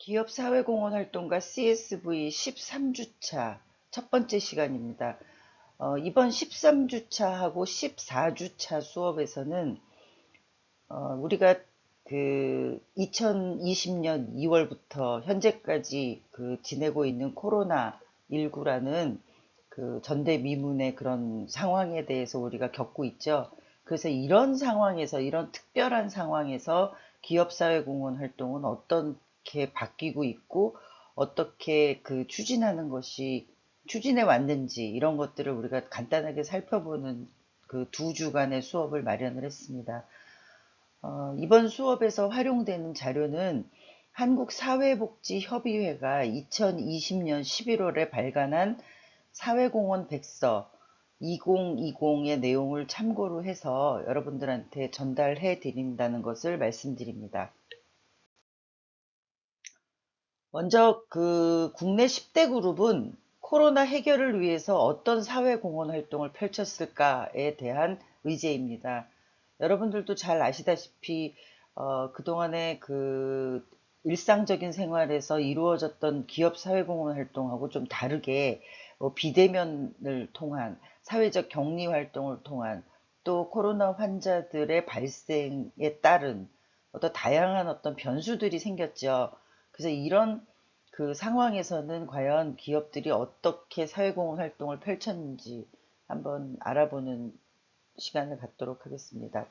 기업 사회공헌 활동가 CSV 13주차 첫 번째 시간입니다. 이번 13주차하고 14주차 수업에서는 우리가 그 2020년 2월부터 현재까지 지내고 있는 코로나19라는 그 전대미문의 그런 상황에 대해서 우리가 겪고 있죠. 그래서 이런 상황에서, 이런 특별한 상황에서 기업사회공헌 활동은 어떻게 바뀌고 있고, 어떻게 추진해 왔는지, 이런 것들을 우리가 간단하게 살펴보는 그 두 주간의 수업을 마련을 했습니다. 이번 수업에서 활용되는 자료는 한국사회복지협의회가 2020년 11월에 발간한 사회공헌 백서 2020의 내용을 참고로 해서 여러분들한테 전달해 드린다는 것을 말씀드립니다. 먼저 국내 10대 그룹은 코로나 해결을 위해서 어떤 사회공헌 활동을 펼쳤을까에 대한 의제입니다. 여러분들도 잘 아시다시피 그동안의 일상적인 생활에서 이루어졌던 기업 사회공헌 활동하고 좀 다르게 비대면을 통한 사회적 격리 활동을 통한 또 코로나 환자들의 발생에 따른 다양한 어떤 변수들이 생겼죠. 그래서 이런 상황에서는 과연 기업들이 어떻게 사회공헌 활동을 펼쳤는지 한번 알아보는 시간을 갖도록 하겠습니다.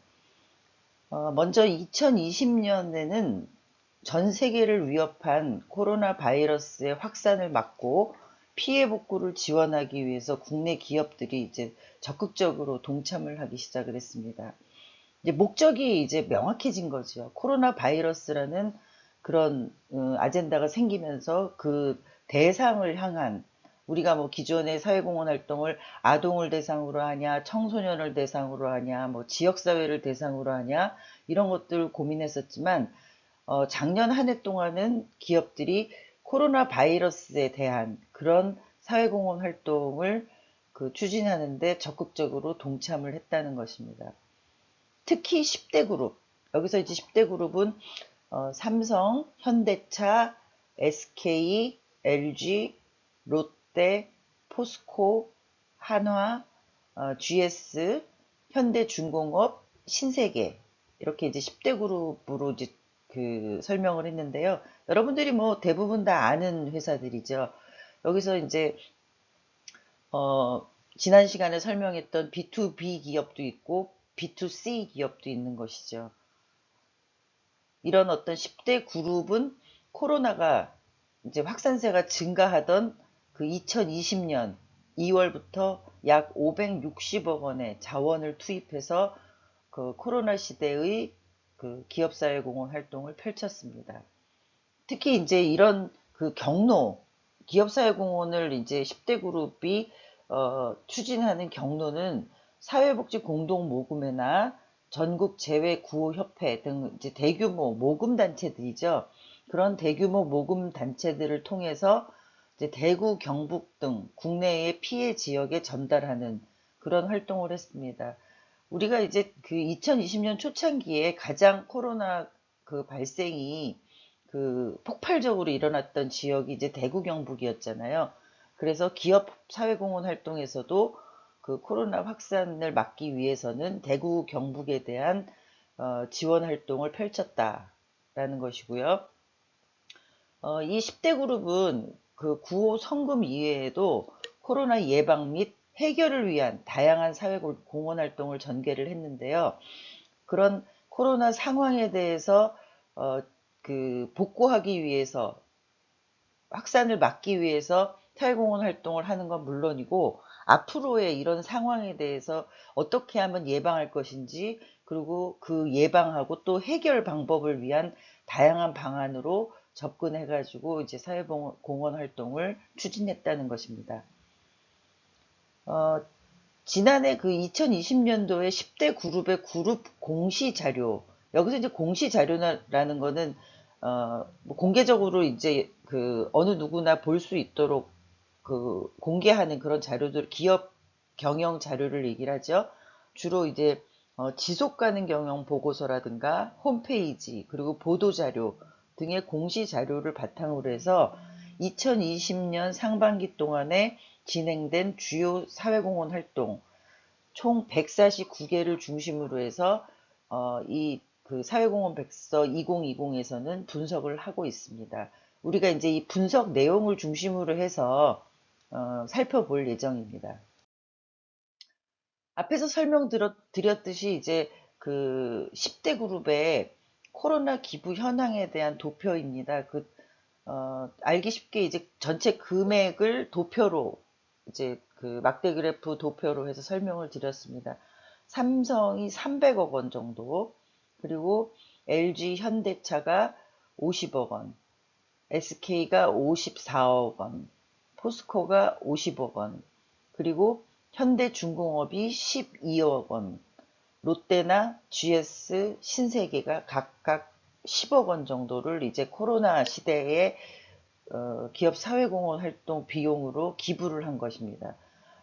먼저 2020년에는 전 세계를 위협한 코로나 바이러스의 확산을 막고 피해 복구를 지원하기 위해서 국내 기업들이 이제 적극적으로 동참을 하기 시작을 했습니다. 이제 목적이 이제 명확해진 거죠. 코로나 바이러스라는 그런 아젠다가 생기면서 그 대상을 향한 우리가 뭐 기존의 사회공헌 활동을 아동을 대상으로 하냐, 청소년을 대상으로 하냐, 뭐 지역사회를 대상으로 하냐, 이런 것들 고민했었지만, 작년 한 해 동안은 기업들이 코로나 바이러스에 대한 그런 사회공헌 활동을 추진하는데 적극적으로 동참을 했다는 것입니다. 특히 10대 그룹, 여기서 이제 10대 그룹은 삼성, 현대차, SK, LG, 롯데, 포스코, 한화, GS, 현대중공업, 신세계 이렇게 이제 10대 그룹으로 이제 설명을 했는데요. 여러분들이 뭐 대부분 다 아는 회사들이죠. 여기서 이제 지난 시간에 설명했던 B2B 기업도 있고 B2C 기업도 있는 것이죠. 이런 어떤 10대 그룹은 코로나가 이제 확산세가 증가하던 2020년 2월부터 약 560억 원의 자원을 투입해서 코로나 시대의 기업사회공헌 활동을 펼쳤습니다. 특히 이제 이런 기업사회공헌을 이제 10대 그룹이 추진하는 경로는 사회복지 공동모금회나 전국재외구호협회 등 이제 대규모 모금단체들이죠. 그런 대규모 모금단체들을 통해서 이제 대구, 경북 등 국내의 피해 지역에 전달하는 그런 활동을 했습니다. 우리가 이제 2020년 초창기에 가장 코로나 발생이 폭발적으로 일어났던 지역이 이제 대구 경북이었잖아요. 그래서 기업 사회공헌 활동에서도 코로나 확산을 막기 위해서는 대구 경북에 대한 지원 활동을 펼쳤다라는 것이고요. 이 10대 그룹은 구호 성금 이외에도 코로나 예방 및 해결을 위한 다양한 사회공헌 활동을 전개를 했는데요. 그런 코로나 상황에 대해서 복구하기 위해서 확산을 막기 위해서 사회공헌 활동을 하는 건 물론이고 앞으로의 이런 상황에 대해서 어떻게 하면 예방할 것인지 그리고 그 예방하고 또 해결 방법을 위한 다양한 방안으로 접근해 가지고 이제 사회공헌 활동을 추진했다는 것입니다. 지난해 2020년도에 10대 그룹의 그룹 공시 자료, 여기서 이제 공시 자료라는 거는, 뭐 공개적으로 이제 어느 누구나 볼 수 있도록 공개하는 그런 자료들, 기업 경영 자료를 얘기를 하죠. 주로 지속 가능 경영 보고서라든가 홈페이지, 그리고 보도 자료 등의 공시 자료를 바탕으로 해서 2020년 상반기 동안에 진행된 주요 사회공헌 활동 총 149개를 중심으로 해서 이 그 사회공헌 백서 2020에서는 분석을 하고 있습니다. 우리가 이제 이 분석 내용을 중심으로 해서 살펴볼 예정입니다. 앞에서 설명드렸듯이 이제 그 10대 그룹의 코로나 기부 현황에 대한 도표입니다. 알기 쉽게 이제 전체 금액을 도표로 이제 그 막대 그래프 도표로 해서 설명을 드렸습니다. 삼성이 300억 원 정도, 그리고 LG 현대차가 50억 원, SK가 54억 원, 포스코가 50억 원, 그리고 현대중공업이 12억 원, 롯데나 GS, 신세계가 각각 10억 원 정도를 이제 코로나 시대에 기업 사회공헌 활동 비용으로 기부를 한 것입니다.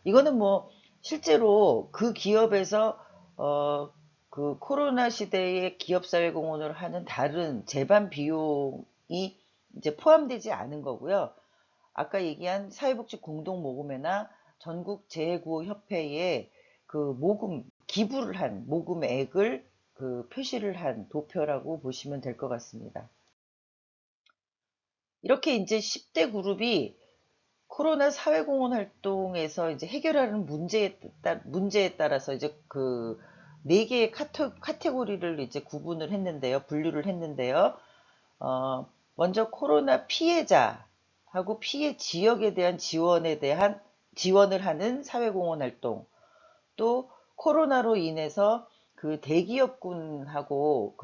이거는 뭐 실제로 그 기업에서 그 코로나 시대에 기업 사회공헌을 하는 다른 재반 비용이 이제 포함되지 않은 거고요. 아까 얘기한 사회복지 공동모금회나 전국재해구호협회에 그 기부를 한 모금액을 그 표시를 한 도표라고 보시면 될 것 같습니다. 이렇게 이제 10대 그룹이 코로나 사회공헌 활동에서 이제 해결하는 문제에 따라서 이제 그 네 개의 카테고리를 이제 구분을 했는데요. 분류를 했는데요. 먼저 코로나 피해자하고 피해 지역에 대한 지원을 하는 사회공헌 활동, 또 코로나로 인해서 그 대기업군하고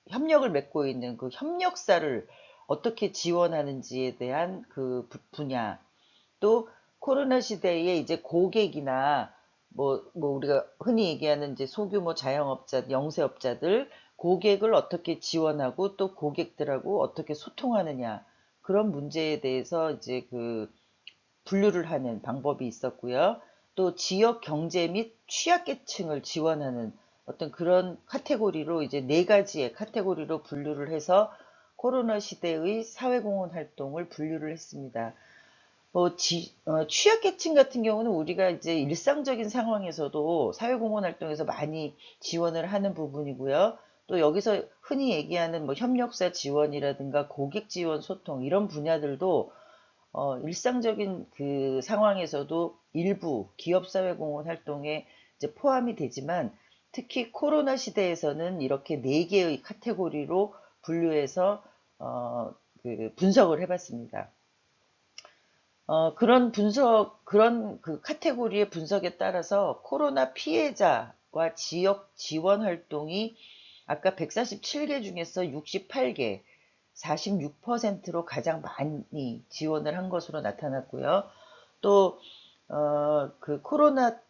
협력을 맺고 있는 그 협력사를 어떻게 지원하는지에 대한 그 분야, 또 코로나 시대에 이제 고객이나 뭐 우리가 흔히 얘기하는 이제 소규모 자영업자, 영세업자들 고객을 어떻게 지원하고 또 고객들하고 어떻게 소통하느냐, 그런 문제에 대해서 이제 그 분류를 하는 방법이 있었고요. 또 지역 경제 및 취약계층을 지원하는 어떤 그런 카테고리로 이제 네 가지의 카테고리로 분류를 해서 코로나 시대의 사회공헌 활동을 분류를 했습니다. 취약계층 같은 경우는 우리가 이제 일상적인 상황에서도 사회공헌 활동에서 많이 지원을 하는 부분이고요. 또 여기서 흔히 얘기하는 뭐 협력사 지원이라든가 고객 지원 소통 이런 분야들도 일상적인 그 상황에서도 일부 기업사회공헌 활동에 이제 포함이 되지만 특히 코로나 시대에서는 이렇게 네 개의 카테고리로 분류해서 그 분석을 해봤습니다. 그런 그 카테고리의 분석에 따라서 코로나 피해자와 지역 지원 활동이 아까 147개 중에서 68개, 46%로 가장 많이 지원을 한 것으로 나타났고요. 또, 그 코로나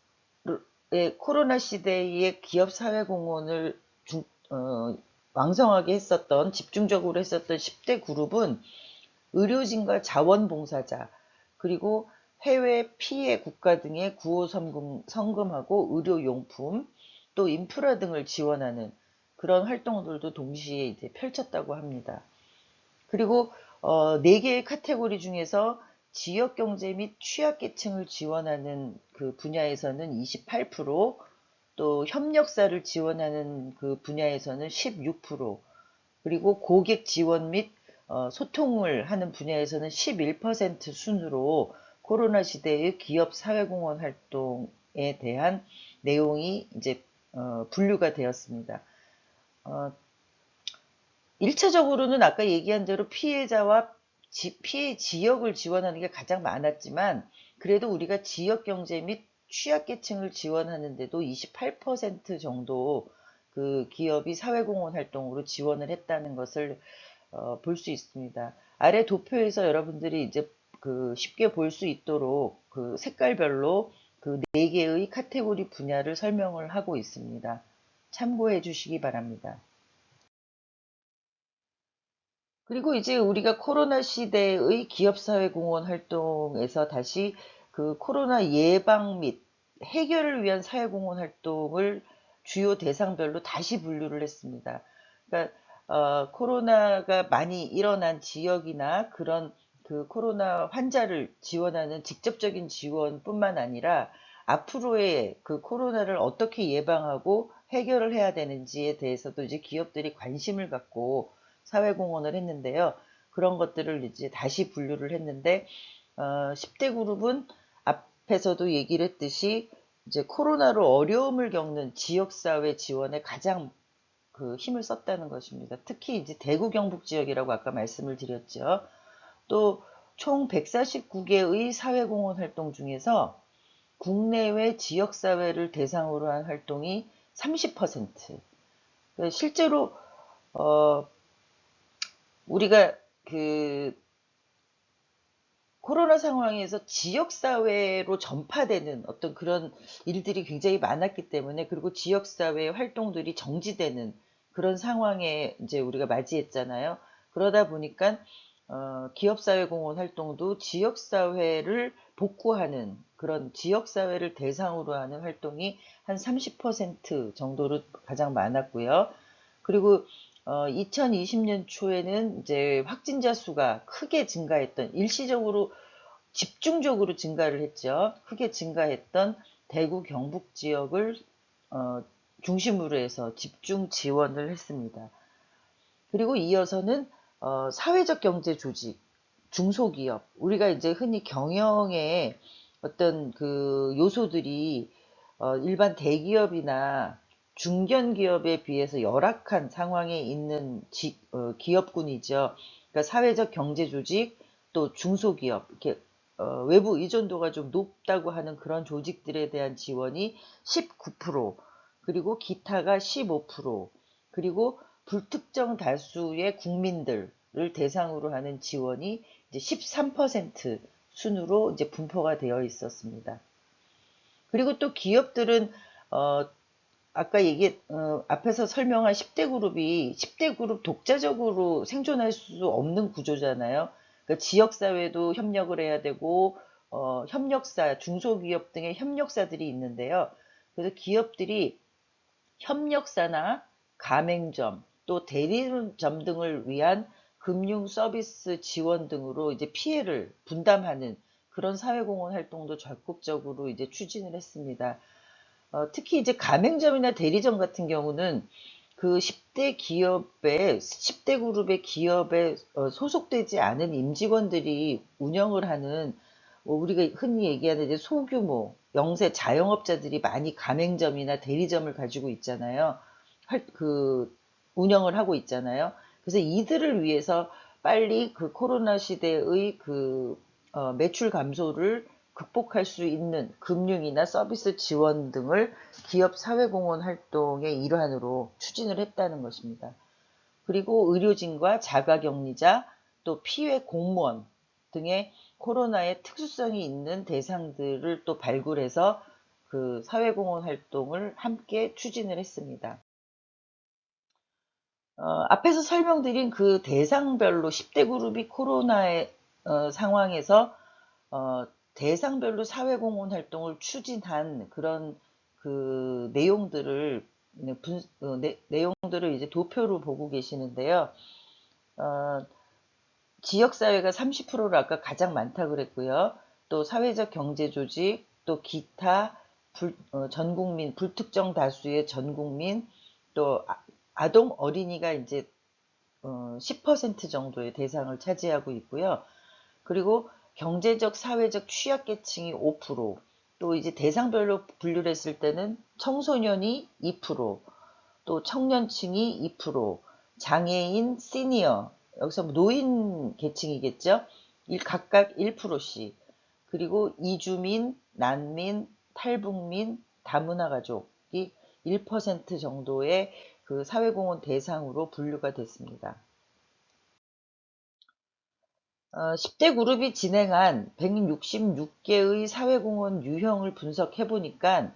시대의 기업 사회공헌을 왕성하게 집중적으로 했었던 10대 그룹은 의료진과 자원봉사자, 그리고 해외 피해 국가 등의 구호 성금하고 의료용품, 또 인프라 등을 지원하는 그런 활동들도 동시에 이제 펼쳤다고 합니다. 그리고 네 개의 카테고리 중에서 지역 경제 및 취약계층을 지원하는 그 분야에서는 28%, 또 협력사를 지원하는 그 분야에서는 16%, 그리고 고객 지원 및 소통을 하는 분야에서는 11% 순으로 코로나 시대의 기업 사회공헌 활동에 대한 내용이 이제 분류가 되었습니다. 1차적으로는 아까 얘기한 대로 피해자와 피해 지역을 지원하는 게 가장 많았지만 그래도 우리가 지역 경제 및 취약계층을 지원하는데도 28% 정도 그 기업이 사회공헌 활동으로 지원을 했다는 것을 볼 수 있습니다. 아래 도표에서 여러분들이 이제 그 쉽게 볼 수 있도록 그 색깔별로 그 네 개의 카테고리 분야를 설명을 하고 있습니다. 참고해 주시기 바랍니다. 그리고 이제 우리가 코로나 시대의 기업사회공헌 활동에서 다시 그 코로나 예방 및 해결을 위한 사회공헌 활동을 주요 대상별로 다시 분류를 했습니다. 그러니까 코로나가 많이 일어난 지역이나 그런 그 코로나 환자를 지원하는 직접적인 지원뿐만 아니라 앞으로의 그 코로나를 어떻게 예방하고 해결을 해야 되는지에 대해서도 이제 기업들이 관심을 갖고 사회공헌을 했는데요. 그런 것들을 이제 다시 분류를 했는데 10대 그룹은 앞에서도 얘기를 했듯이 이제 코로나로 어려움을 겪는 지역사회 지원에 가장 그 힘을 썼다는 것입니다. 특히 이제 대구 경북 지역이라고 아까 말씀을 드렸죠. 또 총 149개의 사회공헌 활동 중에서 국내외 지역사회를 대상으로 한 활동이 30%. 실제로 우리가 그 코로나 상황에서 지역사회로 전파되는 어떤 그런 일들이 굉장히 많았기 때문에, 그리고 지역사회 활동들이 정지되는 그런 상황에 이제 우리가 맞이했잖아요. 그러다 보니까 기업사회공헌 활동도 지역사회를 복구하는 그런 지역사회를 대상으로 하는 활동이 한 30% 정도로 가장 많았고요. 그리고 2020년 초에는 이제 확진자 수가 크게 증가했던, 일시적으로 집중적으로 증가를 했죠. 크게 증가했던 대구 경북 지역을 중심으로 해서 집중 지원을 했습니다. 그리고 이어서는 사회적 경제 조직, 중소기업, 우리가 이제 흔히 경영의 어떤 그 요소들이 일반 대기업이나 중견기업에 비해서 열악한 상황에 있는 기업군이죠. 그러니까 사회적 경제 조직, 또 중소기업, 이렇게 외부 의존도가 좀 높다고 하는 그런 조직들에 대한 지원이 19%, 그리고 기타가 15%, 그리고 불특정 다수의 국민들을 대상으로 하는 지원이 이제 13% 순으로 이제 분포가 되어 있었습니다. 그리고 또 기업들은 아까 앞에서 설명한 10대 그룹이 10대 그룹 독자적으로 생존할 수 없는 구조잖아요. 그러니까 지역사회도 협력을 해야 되고, 협력사, 중소기업 등의 협력사들이 있는데요. 그래서 기업들이 협력사나 가맹점, 또 대리점 등을 위한 금융 서비스 지원 등으로 이제 피해를 분담하는 그런 사회공헌 활동도 적극적으로 이제 추진을 했습니다. 특히 이제 가맹점이나 대리점 같은 경우는 그 10대 기업의, 10대 그룹의 기업에 소속되지 않은 임직원들이 운영을 하는, 우리가 흔히 얘기하는 이제 소규모 영세 자영업자들이 많이 가맹점이나 대리점을 가지고 있잖아요. 운영을 하고 있잖아요. 그래서 이들을 위해서 빨리 그 코로나 시대의 그 매출 감소를 극복할 수 있는 금융이나 서비스 지원 등을 기업 사회공헌 활동의 일환으로 추진을 했다는 것입니다. 그리고 의료진과 자가격리자, 또 피해 공무원 등의 코로나의 특수성이 있는 대상들을 또 발굴해서 그 사회공헌 활동을 함께 추진을 했습니다. 앞에서 설명드린 그 대상별로 10대 그룹이 코로나의 상황에서 대상별로 사회공헌 활동을 추진한 그런 그 내용들을 내용들을 이제 도표로 보고 계시는데요. 어, 지역사회가 30%를 아까 가장 많다 그랬고요. 또 사회적 경제조직, 또 기타, 전국민, 불특정 다수의 전국민, 또 아동 어린이가 이제 10% 정도의 대상을 차지하고 있고요. 그리고 경제적, 사회적 취약계층이 5%, 또 이제 대상별로 분류를 했을 때는 청소년이 2%, 또 청년층이 2%, 장애인, 시니어, 여기서 노인 계층이겠죠? 각각 1%씩, 그리고 이주민, 난민, 탈북민, 다문화 가족이 1% 정도의 그 사회공헌 대상으로 분류가 됐습니다. 10대 그룹이 진행한 166개의 사회공헌 유형을 분석해 보니까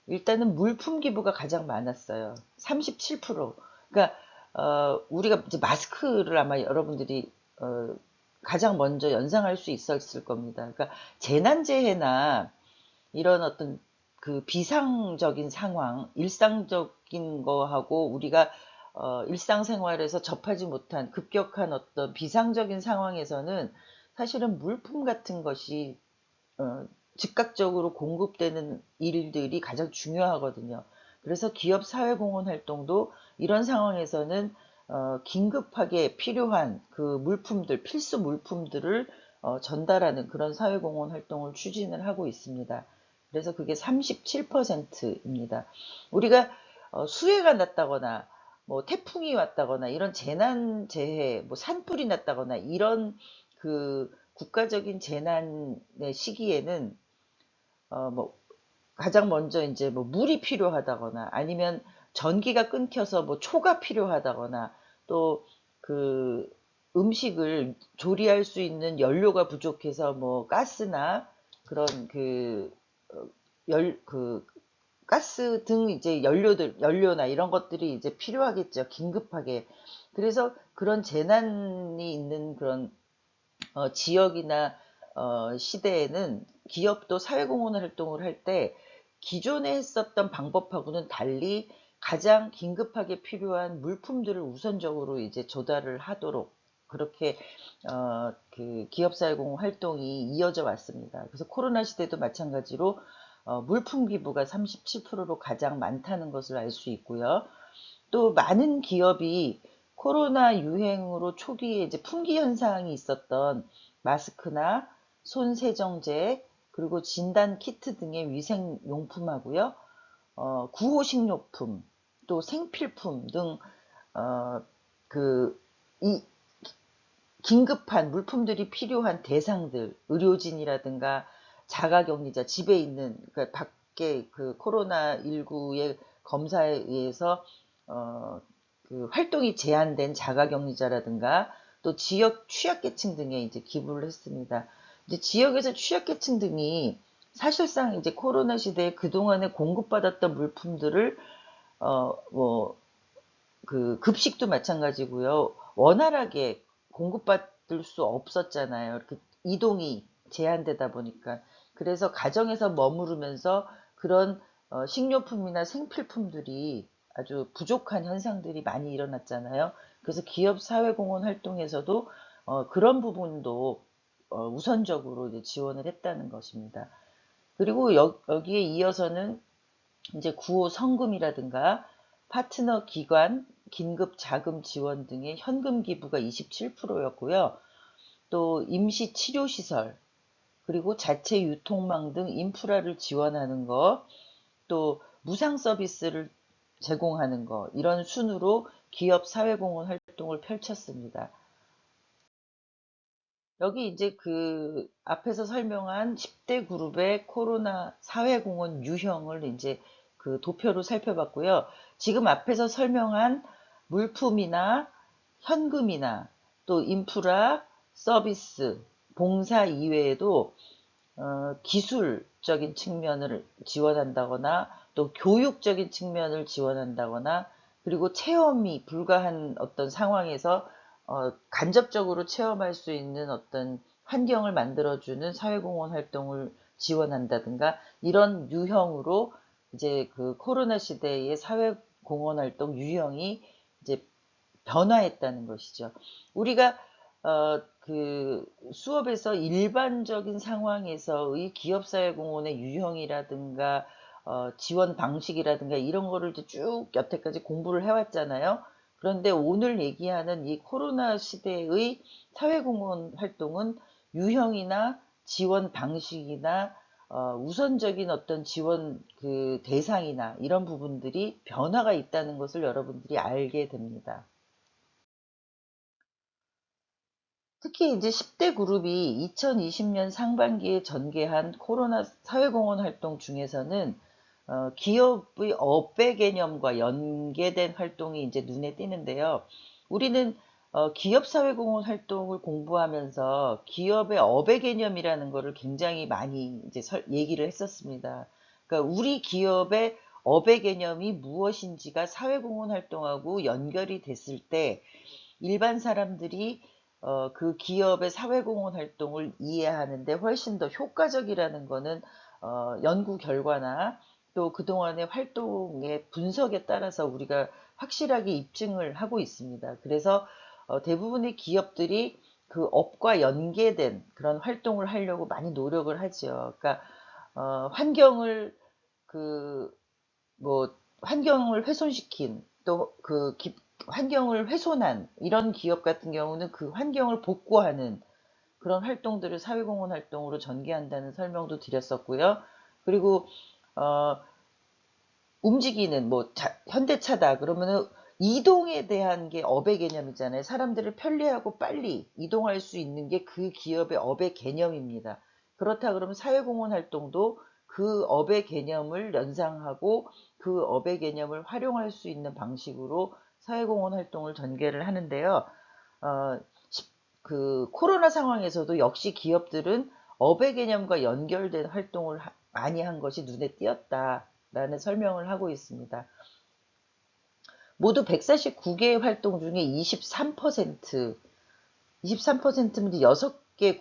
일단은 물품 기부가 가장 많았어요. 37%. 그러니까 우리가 이제 마스크를 아마 여러분들이 가장 먼저 연상할 수 있었을 겁니다. 그러니까 재난재해나 이런 어떤 그 비상적인 상황, 일상적인 거하고 우리가 일상생활에서 접하지 못한 급격한 어떤 비상적인 상황에서는 사실은 물품 같은 것이 어, 즉각적으로 공급되는 일들이 가장 중요하거든요. 그래서 기업 사회공헌 활동도 이런 상황에서는 긴급하게 필요한 그 물품들, 필수 물품들을 전달하는 그런 사회공헌 활동을 추진을 하고 있습니다. 그래서 그게 37%입니다. 우리가 수해가 났다거나 뭐 태풍이 왔다거나 이런 재난재해, 뭐 산불이 났다거나 이런 그 국가적인 재난의 시기에는 뭐 가장 먼저 이제 뭐 물이 필요하다거나 아니면 전기가 끊겨서 뭐 초가 필요하다거나 또 그 음식을 조리할 수 있는 연료가 부족해서 뭐 가스나 그런 그 가스 등 이제 연료나 이런 것들이 이제 필요하겠죠. 긴급하게. 그래서 그런 재난이 있는 그런 지역이나 시대에는 기업도 사회공헌 활동을 할 때 기존에 했었던 방법하고는 달리 가장 긴급하게 필요한 물품들을 우선적으로 이제 조달을 하도록 그렇게 그 기업사회공헌 활동이 이어져 왔습니다. 그래서 코로나 시대도 마찬가지로 물품 기부가 37%로 가장 많다는 것을 알 수 있고요. 또 많은 기업이 코로나 유행으로 초기에 이제 품귀 현상이 있었던 마스크나 손 세정제 그리고 진단 키트 등의 위생 용품하고요. 구호식료품 또 생필품 등 이 긴급한 물품들이 필요한 대상들, 의료진이라든가 자가격리자, 집에 있는, 그러니까 밖에 그 코로나19의 검사에 의해서, 그 활동이 제한된 자가격리자라든가 또 지역 취약계층 등에 이제 기부를 했습니다. 이제 지역에서 취약계층 등이 사실상 이제 코로나 시대에 그동안에 공급받았던 물품들을, 뭐, 그 급식도 마찬가지고요. 원활하게 공급받을 수 없었잖아요. 이렇게 이동이 제한되다 보니까. 그래서 가정에서 머무르면서 그런 식료품이나 생필품들이 아주 부족한 현상들이 많이 일어났잖아요. 그래서 기업 사회공헌 활동에서도 그런 부분도 우선적으로 이제 지원을 했다는 것입니다. 그리고 여기에 이어서는 이제 구호 성금이라든가 파트너 기관 긴급 자금 지원 등의 현금 기부가 27%였고요. 또 임시 치료 시설 그리고 자체 유통망 등 인프라를 지원하는 거, 또 무상 서비스를 제공하는 거 이런 순으로 기업 사회공헌 활동을 펼쳤습니다. 여기 이제 그 앞에서 설명한 10대 그룹의 코로나 사회공헌 유형을 이제 그 도표로 살펴봤고요. 지금 앞에서 설명한 물품이나 현금이나 또 인프라, 서비스, 봉사 이외에도 기술적인 측면을 지원한다거나 또 교육적인 측면을 지원한다거나 그리고 체험이 불가한 어떤 상황에서 간접적으로 체험할 수 있는 어떤 환경을 만들어주는 사회공헌 활동을 지원한다든가 이런 유형으로 이제 그 코로나 시대의 사회공헌 활동 유형이 이제 변화했다는 것이죠. 우리가 그 수업에서 일반적인 상황에서의 기업사회공헌의 유형이라든가 지원 방식이라든가 이런 거를 쭉 여태까지 공부를 해왔잖아요. 그런데 오늘 얘기하는 이 코로나 시대의 사회공헌 활동은 유형이나 지원 방식이나 우선적인 어떤 지원 그 대상이나 이런 부분들이 변화가 있다는 것을 여러분들이 알게 됩니다. 특히 이제 10대 그룹이 2020년 상반기에 전개한 코로나 사회공헌 활동 중에서는 기업의 업배 개념과 연계된 활동이 이제 눈에 띄는데요. 우리는 기업 사회공헌 활동을 공부하면서 기업의 업의 개념이라는 것을 굉장히 많이 이제 얘기를 했었습니다. 그러니까 우리 기업의 업의 개념이 무엇인지가 사회공헌 활동하고 연결이 됐을 때 일반 사람들이 그 기업의 사회공헌 활동을 이해하는데 훨씬 더 효과적이라는 거는 연구 결과나 또 그동안의 활동의 분석에 따라서 우리가 확실하게 입증을 하고 있습니다. 그래서 대부분의 기업들이 그 업과 연계된 그런 활동을 하려고 많이 노력을 하죠. 그러니까 환경을 그 뭐 환경을 훼손시킨 또 환경을 훼손한 이런 기업 같은 경우는 그 환경을 복구하는 그런 활동들을 사회공헌 활동으로 전개한다는 설명도 드렸었고요. 그리고 어, 움직이는 현대차다 그러면은 이동에 대한 게 업의 개념이잖아요. 사람들을 편리하고 빨리 이동할 수 있는 게 그 기업의 업의 개념입니다. 그렇다 그러면 사회공헌 활동도 그 업의 개념을 연상하고 그 업의 개념을 활용할 수 있는 방식으로 사회공헌 활동을 전개를 하는데요. 어, 그 코로나 상황에서도 역시 기업들은 업의 개념과 연결된 활동을 많이 한 것이 눈에 띄었다라는 설명을 하고 있습니다. 모두 149개의 활동 중에 23%면 6개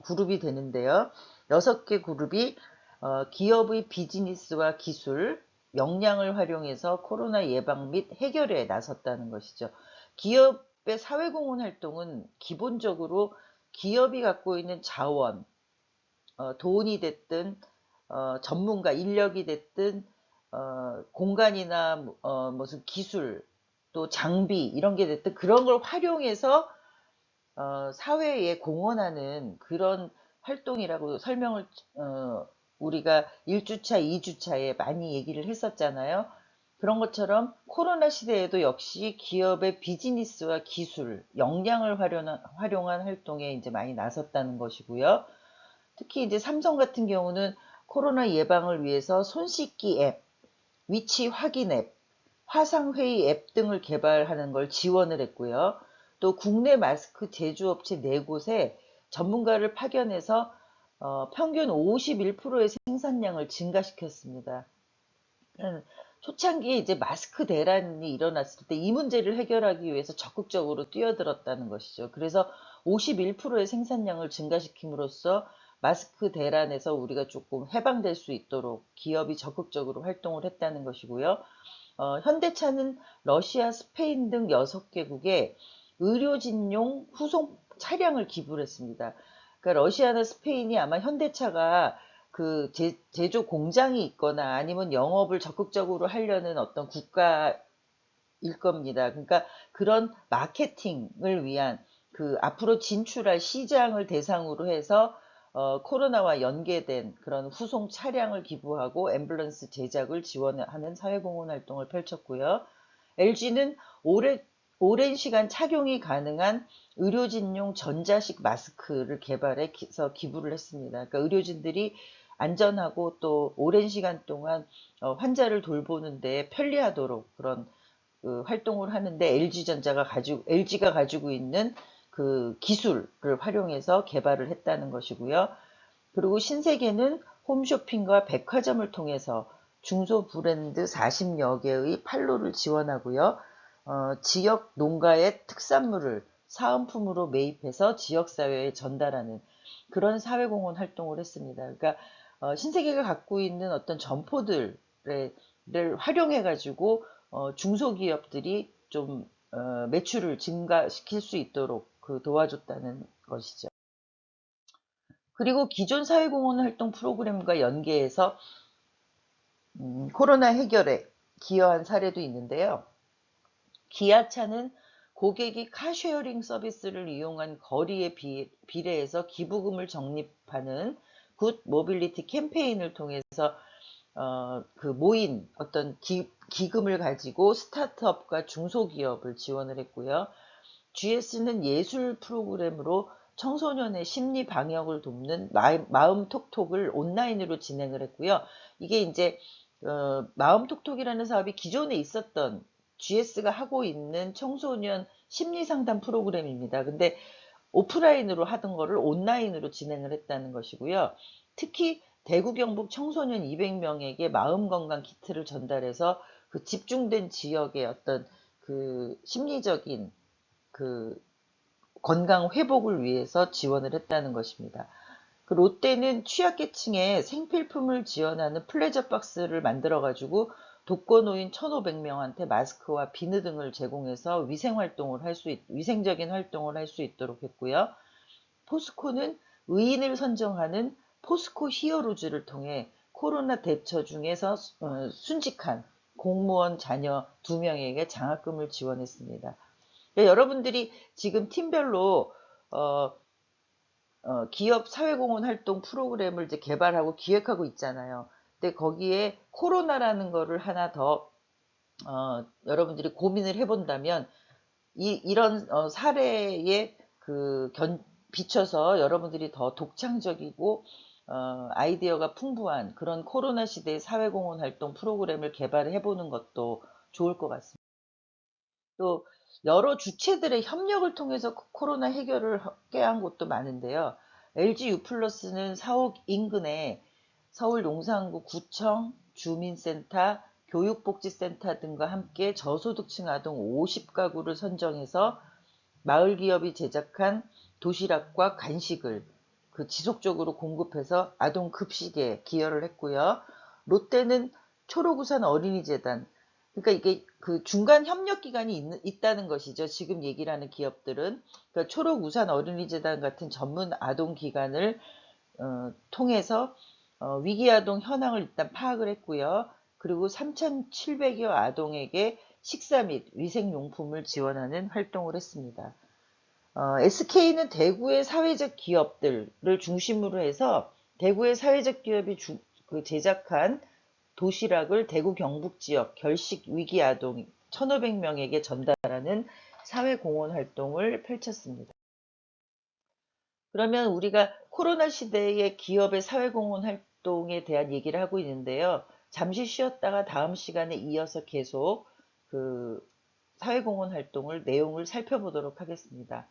그룹이 되는데요. 6개 그룹이 기업의 비즈니스와 기술, 역량을 활용해서 코로나 예방 및 해결에 나섰다는 것이죠. 기업의 사회공헌 활동은 기본적으로 기업이 갖고 있는 자원, 돈이 됐든 전문가 인력이 됐든 공간이나 무슨 기술 또 장비 이런 게 됐든 그런 걸 활용해서 사회에 공헌하는 그런 활동이라고 설명을 우리가 1주차, 2주차에 많이 얘기를 했었잖아요. 그런 것처럼 코로나 시대에도 역시 기업의 비즈니스와 기술, 역량을 활용한 활동에 이제 많이 나섰다는 것이고요. 특히 이제 삼성 같은 경우는 코로나 예방을 위해서 손 씻기 앱, 위치 확인 앱, 화상회의 앱 등을 개발하는 걸 지원을 했고요. 또 국내 마스크 제조업체 4곳에 전문가를 파견해서 평균 51%의 생산량을 증가시켰습니다. 초창기에 이제 마스크 대란이 일어났을 때 이 문제를 해결하기 위해서 적극적으로 뛰어들었다는 것이죠. 그래서 51%의 생산량을 증가시킴으로써 마스크 대란에서 우리가 조금 해방될 수 있도록 기업이 적극적으로 활동을 했다는 것이고요. 현대차는 러시아, 스페인 등 6개국에 의료진용 후송 차량을 기부를 했습니다. 그러니까 러시아나 스페인이 아마 현대차가 그 제조 공장이 있거나 아니면 영업을 적극적으로 하려는 어떤 국가일 겁니다. 그러니까 그런 마케팅을 위한 그 앞으로 진출할 시장을 대상으로 해서 코로나와 연계된 그런 후송 차량을 기부하고 앰뷸런스 제작을 지원하는 사회공헌 활동을 펼쳤고요. LG는 오랜 시간 착용이 가능한 의료진용 전자식 마스크를 개발해서 기부를 했습니다. 그러니까 의료진들이 안전하고 또 오랜 시간 동안 환자를 돌보는데 편리하도록 그런 활동을 하는데 LG가 가지고 있는 그 기술을 활용해서 개발을 했다는 것이고요. 그리고 신세계는 홈쇼핑과 백화점을 통해서 중소 브랜드 40여 개의 판로를 지원하고요. 지역 농가의 특산물을 사은품으로 매입해서 지역사회에 전달하는 그런 사회공헌 활동을 했습니다. 그러니까 신세계가 갖고 있는 어떤 점포들을 활용해가지고 중소기업들이 좀 매출을 증가시킬 수 있도록 도와줬다는 것이죠. 그리고 기존 사회공헌 활동 프로그램과 연계해서 코로나 해결에 기여한 사례도 있는데요. 기아차는 고객이 카쉐어링 서비스를 이용한 거리에 비례해서 기부금을 적립하는 굿 모빌리티 캠페인을 통해서 그 모인 어떤 기금을 가지고 스타트업과 중소기업을 지원을 했고요. GS는 예술 프로그램으로 청소년의 심리 방역을 돕는 마음 톡톡을 온라인으로 진행을 했고요. 이게 이제 마음 톡톡이라는 사업이 기존에 있었던 GS가 하고 있는 청소년 심리 상담 프로그램입니다. 근데 오프라인으로 하던 거를 온라인으로 진행을 했다는 것이고요. 특히 대구 경북 청소년 200명에게 마음건강 키트를 전달해서 그 집중된 지역의 어떤 그 심리적인 그 건강 회복을 위해서 지원을 했다는 것입니다. 그 롯데는 취약계층에 생필품을 지원하는 플레저 박스를 만들어가지고 독거노인 1,500명한테 마스크와 비누 등을 제공해서 위생적인 활동을 할 수 있도록 했고요. 포스코는 의인을 선정하는 포스코 히어로즈를 통해 코로나 대처 중에서 순직한 공무원 자녀 2명에게 장학금을 지원했습니다. 여러분들이 지금 팀별로 어, 기업 사회공헌 활동 프로그램을 이제 개발하고 기획하고 있잖아요. 근데 거기에 코로나라는 거를 하나 더 여러분들이 고민을 해본다면 이런 사례에 비춰서 여러분들이 더 독창적이고 아이디어가 풍부한 그런 코로나 시대의 사회공헌 활동 프로그램을 개발해 보는 것도 좋을 것 같습니다. 또 여러 주체들의 협력을 통해서 코로나 해결을 꾀한 곳도 많은데요. LG U+는 사옥 인근에 서울 용산구 구청, 주민센터, 교육복지센터 등과 함께 저소득층 아동 50가구를 선정해서 마을 기업이 제작한 도시락과 간식을 지속적으로 공급해서 아동 급식에 기여를 했고요. 롯데는 초록우산 어린이재단, 그러니까 이게 그 중간 협력 기관이 있다는 것이죠. 지금 얘기를 하는 기업들은. 그러니까 초록우산 어린이재단 같은 전문 아동 기관을 통해서 위기 아동 현황을 일단 파악을 했고요. 그리고 3,700여 아동에게 식사 및 위생용품을 지원하는 활동을 했습니다. SK는 대구의 사회적 기업들을 중심으로 해서 대구의 사회적 기업이 제작한 도시락을 대구 경북 지역 결식 위기 아동 1,500명에게 전달하는 사회공헌 활동을 펼쳤습니다. 그러면 우리가 코로나 시대의 기업의 사회공헌 활동에 대한 얘기를 하고 있는데요. 잠시 쉬었다가 다음 시간에 이어서 계속 그 사회공헌 활동을 내용을 살펴보도록 하겠습니다.